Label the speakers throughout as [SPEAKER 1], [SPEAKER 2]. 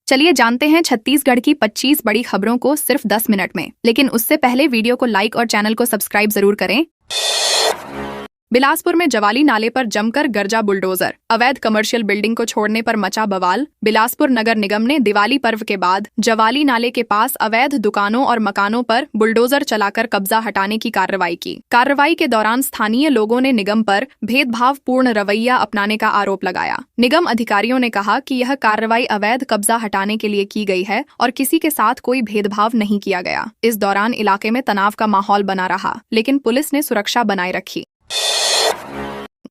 [SPEAKER 1] चलिए जानते हैं छत्तीसगढ़ की 25 बड़ी खबरों को सिर्फ 10 मिनट में। लेकिन उससे पहले वीडियो को लाइक और चैनल को सब्सक्राइब जरूर करें। बिलासपुर में जवाली नाले पर जमकर गरजा बुलडोजर, अवैध कमर्शियल बिल्डिंग को छोड़ने पर मचा बवाल। बिलासपुर नगर निगम ने दिवाली पर्व के बाद जवाली नाले के पास अवैध दुकानों और मकानों पर बुलडोजर चलाकर कब्जा हटाने की कार्रवाई की। कार्रवाई के दौरान स्थानीय लोगों ने निगम पर भेदभावपूर्ण रवैया अपनाने का आरोप लगाया। निगम अधिकारियों ने कहा कि यह कार्रवाई अवैध कब्जा हटाने के लिए की गई है और किसी के साथ कोई भेदभाव नहीं किया गया। इस दौरान इलाके में तनाव का माहौल बना रहा, लेकिन पुलिस ने सुरक्षा बनाए रखी।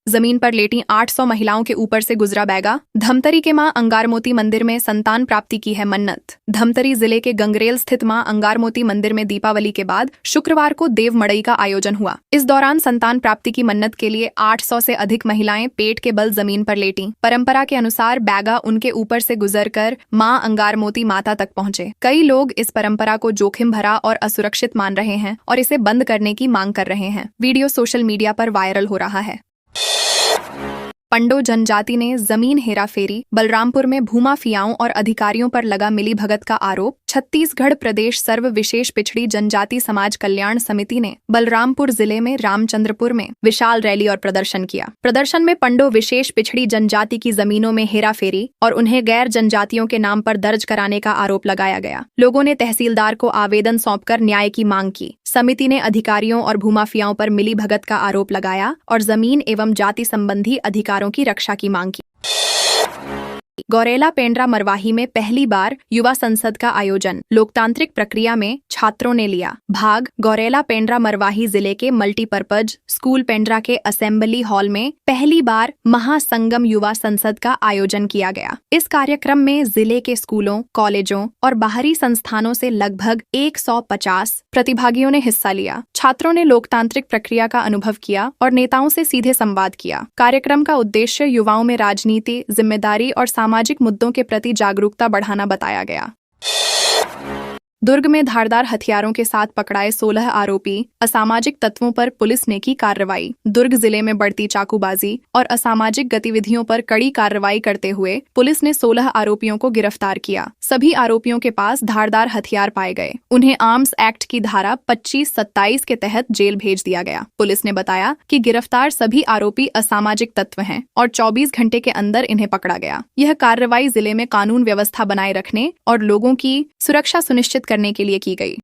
[SPEAKER 1] जमीन पर लेटी 800 महिलाओं के ऊपर से गुजरा बैगा। धमतरी के मां अंगारमोती मंदिर में संतान प्राप्ति की है मन्नत। धमतरी जिले के गंगरेल स्थित मां अंगारमोती मंदिर में दीपावली के बाद शुक्रवार को देव मड़ई का आयोजन हुआ। इस दौरान संतान प्राप्ति की मन्नत के लिए 800 से अधिक महिलाएं पेट के बल जमीन पर लेटी। परंपरा के अनुसार बैगा उनके ऊपर से गुजरकर मां अंगारमोती माता तक पहुंचे। कई लोग इस परंपरा को जोखिम भरा और असुरक्षित मान रहे हैं और इसे बंद करने की मांग कर रहे हैं। वीडियो सोशल मीडिया पर वायरल हो रहा है। पंडो जनजाति ने जमीन हेराफेरी। बलरामपुर में भूमाफियाओं और अधिकारियों पर लगा मिलीभगत का आरोप। छत्तीसगढ़ प्रदेश सर्व विशेष पिछड़ी जनजाति समाज कल्याण समिति ने बलरामपुर जिले में रामचंद्रपुर में विशाल रैली और प्रदर्शन किया। प्रदर्शन में पंडो विशेष पिछड़ी जनजाति की जमीनों में हेराफेरी और उन्हें गैर जनजातियों के नाम पर दर्ज कराने का आरोप लगाया गया। लोगों ने तहसीलदार को आवेदन सौंपकर न्याय की मांग की। समिति ने अधिकारियों और भूमाफियाओं पर मिलीभगत का आरोप लगाया और जमीन एवं जाति संबंधी अधिकारों की रक्षा की मांग की। गौरेला पेंड्रा मरवाही में पहली बार युवा संसद का आयोजन। लोकतांत्रिक प्रक्रिया में छात्रों ने लिया भाग। गौरेला पेंड्रा मरवाही जिले के मल्टीपर्पज स्कूल पेंड्रा के असेंबली हॉल में पहली बार महासंगम युवा संसद का आयोजन किया गया। इस कार्यक्रम में जिले के स्कूलों, कॉलेजों और बाहरी संस्थानों से लगभग 150 प्रतिभागियों ने हिस्सा लिया। छात्रों ने लोकतांत्रिक प्रक्रिया का अनुभव किया और नेताओं से सीधे संवाद किया। कार्यक्रम का उद्देश्य युवाओं में राजनीति, जिम्मेदारी और सामाजिक मुद्दों के प्रति जागरूकता बढ़ाना बताया गया। दुर्ग में धारदार हथियारों के साथ पकड़ाए 16 आरोपी। असामाजिक तत्वों पर पुलिस ने की कार्रवाई। दुर्ग जिले में बढ़ती चाकूबाजी और असामाजिक गतिविधियों पर कड़ी कार्रवाई करते हुए पुलिस ने 16 आरोपियों को गिरफ्तार किया। सभी आरोपियों के पास धारदार हथियार पाए गए। उन्हें आर्म्स एक्ट की धारा 25-27 के तहत जेल भेज दिया गया। पुलिस ने बताया कि गिरफ्तार सभी आरोपी असामाजिक तत्व हैं और 24 घंटे के अंदर इन्हें पकड़ा गया। यह कार्रवाई जिले में कानून व्यवस्था बनाए रखने और लोगों की सुरक्षा सुनिश्चित करने के लिए की गई।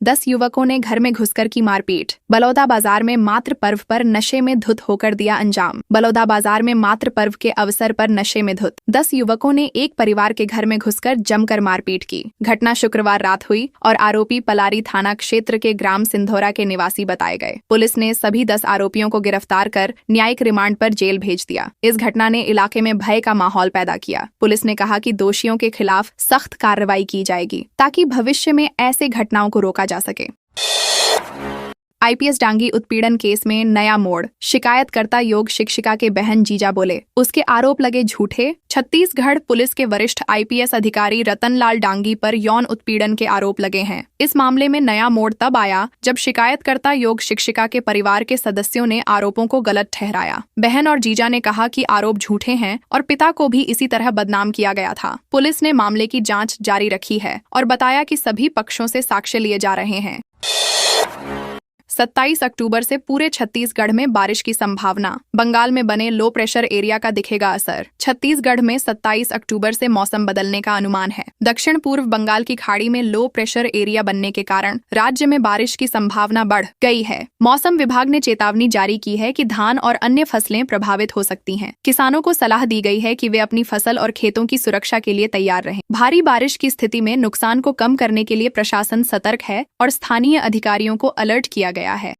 [SPEAKER 1] 10 युवकों ने घर में घुसकर की मारपीट। बलौदा बाजार में मातृ पर्व पर नशे में धुत होकर दिया अंजाम। बलौदा बाजार में मातृ पर्व के अवसर पर नशे में धुत 10 युवकों ने एक परिवार के घर में घुसकर जमकर मारपीट की। घटना शुक्रवार रात हुई और आरोपी पलारी थाना क्षेत्र के ग्राम सिंधोरा के निवासी बताए गए। पुलिस ने सभी 10 आरोपियों को गिरफ्तार कर न्यायिक रिमांड पर जेल भेज दिया। इस घटना ने इलाके में भय का माहौल पैदा किया। पुलिस ने कहा कि दोषियों के खिलाफ सख्त कार्रवाई की जाएगी ताकि भविष्य में ऐसे घटनाओं को रोका जा सके। आईपीएस डांगी उत्पीड़न केस में नया मोड़। शिकायतकर्ता योग शिक्षिका के बहन जीजा बोले, उसके आरोप लगे झूठे। छत्तीसगढ़ पुलिस के वरिष्ठ आईपीएस अधिकारी रतनलाल डांगी पर यौन उत्पीड़न के आरोप लगे हैं। इस मामले में नया मोड़ तब आया जब शिकायतकर्ता योग शिक्षिका के परिवार के सदस्यों ने आरोपों को गलत ठहराया। बहन और जीजा ने कहा कि आरोप झूठे हैं और पिता को भी इसी तरह बदनाम किया गया था। पुलिस ने मामले की जांच जारी रखी है और बताया कि सभी पक्षों से साक्ष्य लिए जा रहे हैं। 27 अक्टूबर से पूरे छत्तीसगढ़ में बारिश की संभावना। बंगाल में बने लो प्रेशर एरिया का दिखेगा असर। छत्तीसगढ़ में 27 अक्टूबर से मौसम बदलने का अनुमान है। दक्षिण पूर्व बंगाल की खाड़ी में लो प्रेशर एरिया बनने के कारण राज्य में बारिश की संभावना बढ़ गई है। मौसम विभाग ने चेतावनी जारी की है कि धान और अन्य फसलें प्रभावित हो सकती हैं। किसानों को सलाह दी गई है कि वे अपनी फसल और खेतों की सुरक्षा के लिए तैयार रहें। भारी बारिश की स्थिति में नुकसान को कम करने के लिए प्रशासन सतर्क है और स्थानीय अधिकारियों को अलर्ट किया गया है।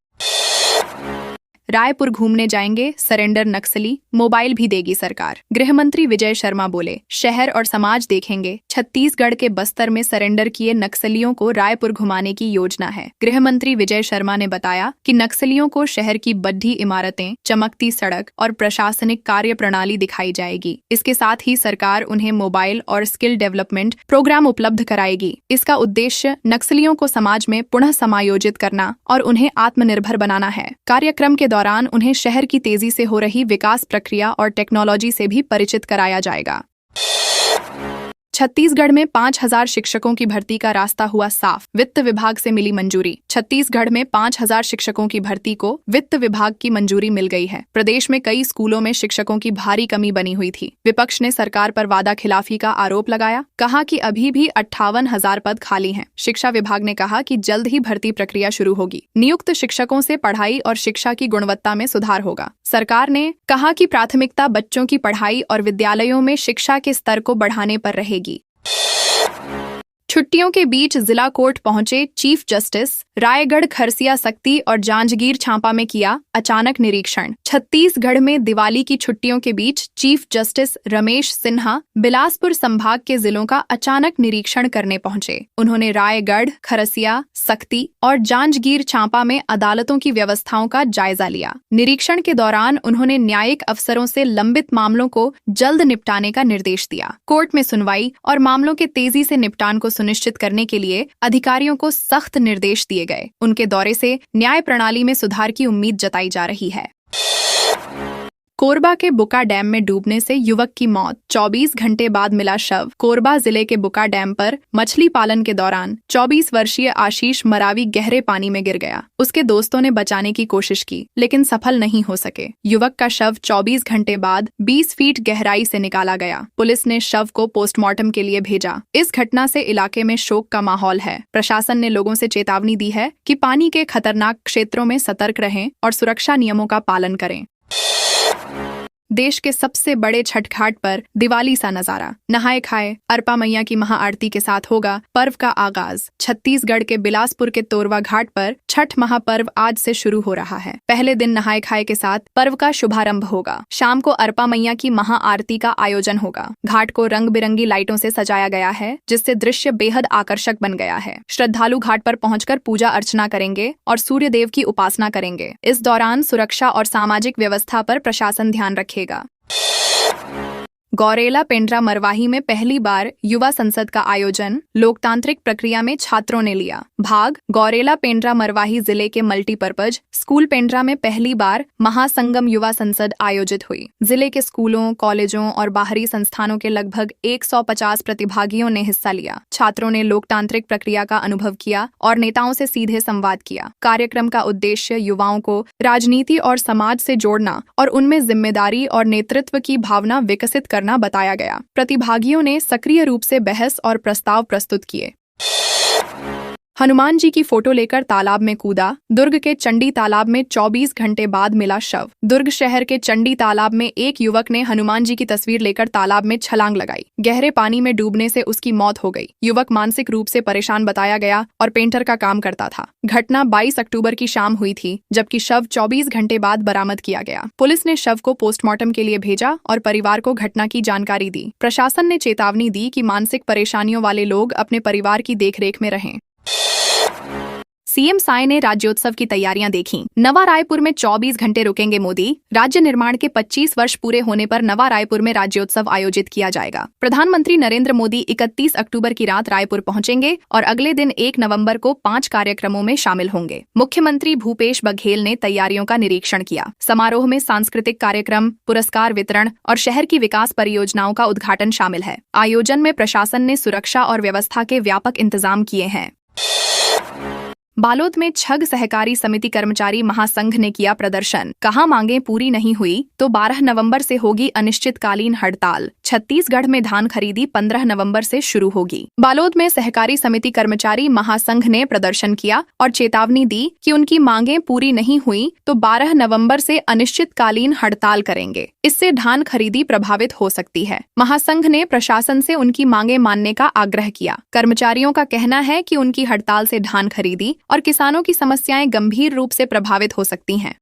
[SPEAKER 1] रायपुर घूमने जाएंगे सरेंडर नक्सली, मोबाइल भी देगी सरकार। गृह मंत्री विजय शर्मा बोले, शहर और समाज देखेंगे। छत्तीसगढ़ के बस्तर में सरेंडर किए नक्सलियों को रायपुर घुमाने की योजना है। गृह मंत्री विजय शर्मा ने बताया कि नक्सलियों को शहर की बढ़ी इमारतें, चमकती सड़क और प्रशासनिक कार्य प्रणाली दिखाई जाएगी। इसके साथ ही सरकार उन्हें मोबाइल और स्किल डेवलपमेंट प्रोग्राम उपलब्ध कराएगी। इसका उद्देश्य नक्सलियों को समाज में पुनः समायोजित करना और उन्हें आत्मनिर्भर बनाना है। कार्यक्रम के दौरान उन्हें शहर की तेजी से हो रही विकास प्रक्रिया और टेक्नोलॉजी से भी परिचित कराया जाएगा। छत्तीसगढ़ में 5,000 शिक्षकों की भर्ती का रास्ता हुआ साफ, वित्त विभाग से मिली मंजूरी। छत्तीसगढ़ में 5,000 शिक्षकों की भर्ती को वित्त विभाग की मंजूरी मिल गई है। प्रदेश में कई स्कूलों में शिक्षकों की भारी कमी बनी हुई थी। विपक्ष ने सरकार पर वादा खिलाफी का आरोप लगाया, कहा कि अभी भी 58,000 पद खाली हैं। शिक्षा विभाग ने कहा कि जल्द ही भर्ती प्रक्रिया शुरू होगी। नियुक्त शिक्षकों से पढ़ाई और शिक्षा की गुणवत्ता में सुधार होगा। सरकार ने कहा कि प्राथमिकता बच्चों की पढ़ाई और विद्यालयों में शिक्षा के स्तर को बढ़ाने पर रहेगी। छुट्टियों के बीच जिला कोर्ट पहुंचे चीफ जस्टिस, रायगढ़, खरसिया, सक्ती और जांजगीर चांपा में किया अचानक निरीक्षण। छत्तीसगढ़ में दिवाली की छुट्टियों के बीच चीफ जस्टिस रमेश सिन्हा बिलासपुर संभाग के जिलों का अचानक निरीक्षण करने पहुंचे। उन्होंने रायगढ़, खरसिया, सक्ती और जांजगीर चांपा में अदालतों की व्यवस्थाओं का जायजा लिया। निरीक्षण के दौरान उन्होंने न्यायिक अफसरों से लंबित मामलों को जल्द निपटाने का निर्देश दिया। कोर्ट में सुनवाई और मामलों के तेजी से निपटान को सुनिश्चित करने के लिए अधिकारियों को सख्त निर्देश दिए गए। उनके दौरे से न्याय प्रणाली में सुधार की उम्मीद जताई जा रही है। कोरबा के बुका डैम में डूबने से युवक की मौत, 24 घंटे बाद मिला शव। कोरबा जिले के बुका डैम पर मछली पालन के दौरान 24 वर्षीय आशीष मरावी गहरे पानी में गिर गया। उसके दोस्तों ने बचाने की कोशिश की, लेकिन सफल नहीं हो सके। युवक का शव 24 घंटे बाद 20 फीट गहराई से निकाला गया। पुलिस ने शव को पोस्टमार्टम के लिए भेजा। इस घटना से इलाके में शोक का माहौल है। प्रशासन ने लोगों से चेतावनी दी है कि पानी के खतरनाक क्षेत्रों में सतर्क रहें और सुरक्षा नियमों का पालन करें। देश के सबसे बड़े छठ घाट पर दिवाली सा नजारा। नहाए खाए अरपा मैया की महाआरती के साथ होगा पर्व का आगाज। छत्तीसगढ़ के बिलासपुर के तोरवा घाट पर छठ महापर्व आज से शुरू हो रहा है। पहले दिन नहाए खाए के साथ पर्व का शुभारंभ होगा। शाम को अरपा मैया की महाआरती का आयोजन होगा। घाट को रंग बिरंगी लाइटों से सजाया गया है, जिससे दृश्य बेहद आकर्षक बन गया है। श्रद्धालु घाट पर पहुंचकर पूजा अर्चना करेंगे और सूर्य देव की उपासना करेंगे। इस दौरान सुरक्षा और सामाजिक व्यवस्था पर प्रशासन ध्यान रखेगा। गौरेला पेंड्रा मरवाही में पहली बार युवा संसद का आयोजन, लोकतांत्रिक प्रक्रिया में छात्रों ने लिया भाग। गौरेला पेंड्रा मरवाही जिले के मल्टीपर्पज स्कूल पेंड्रा में पहली बार महासंगम युवा संसद आयोजित हुई। जिले के स्कूलों, कॉलेजों और बाहरी संस्थानों के लगभग 150 प्रतिभागियों ने हिस्सा लिया। छात्रों ने लोकतांत्रिक प्रक्रिया का अनुभव किया और नेताओं से सीधे संवाद किया। कार्यक्रम का उद्देश्य युवाओं को राजनीति और समाज से जोड़ना और उनमें जिम्मेदारी और नेतृत्व की भावना विकसित करना बताया गया। प्रतिभागियों ने सक्रिय रूप से बहस और प्रस्ताव प्रस्तुत किए। हनुमान जी की फोटो लेकर तालाब में कूदा। दुर्ग के चंडी तालाब में 24 घंटे बाद मिला शव। दुर्ग शहर के चंडी तालाब में एक युवक ने हनुमान जी की तस्वीर लेकर तालाब में छलांग लगाई। गहरे पानी में डूबने से उसकी मौत हो गई। युवक मानसिक रूप से परेशान बताया गया और पेंटर का काम करता था। घटना 22 अक्टूबर की शाम हुई थी, जबकि शव 24 घंटे बाद बरामद किया गया। पुलिस ने शव को पोस्टमार्टम के लिए भेजा और परिवार को घटना की जानकारी दी। प्रशासन ने चेतावनी दी कि मानसिक परेशानियों वाले लोग अपने परिवार की देखरेख में रहें। सीएम साय ने राज्योत्सव की तैयारियां देखी। नवा रायपुर में 24 घंटे रुकेंगे मोदी। राज्य निर्माण के 25 वर्ष पूरे होने पर नवा रायपुर में राज्योत्सव आयोजित किया जाएगा। प्रधानमंत्री नरेंद्र मोदी 31 अक्टूबर की रात रायपुर पहुंचेंगे और अगले दिन 1 नवंबर को 5 कार्यक्रमों में शामिल होंगे। मुख्यमंत्री भूपेश बघेल ने तैयारियों का निरीक्षण किया। समारोह में सांस्कृतिक कार्यक्रम, पुरस्कार वितरण और शहर की विकास परियोजनाओं का उद्घाटन शामिल है। आयोजन में प्रशासन ने सुरक्षा और व्यवस्था के व्यापक इंतजाम किए हैं। बालोद में छग सहकारी समिति कर्मचारी महासंघ ने किया प्रदर्शन। कहा मांगें पूरी नहीं हुई तो 12 नवंबर से होगी अनिश्चितकालीन हड़ताल। छत्तीसगढ़ में धान खरीदी 15 नवंबर से शुरू होगी। बालोद में सहकारी समिति कर्मचारी महासंघ ने प्रदर्शन किया और चेतावनी दी कि उनकी मांगें पूरी नहीं हुई तो 12 नवंबर से अनिश्चितकालीन हड़ताल करेंगे। इससे धान खरीदी प्रभावित हो सकती है। महासंघ ने प्रशासन से उनकी मांगें मानने का आग्रह किया। कर्मचारियों का कहना है कि उनकी हड़ताल से धान खरीदी और किसानों की समस्याएं गंभीर रूप से प्रभावित हो सकती हैं।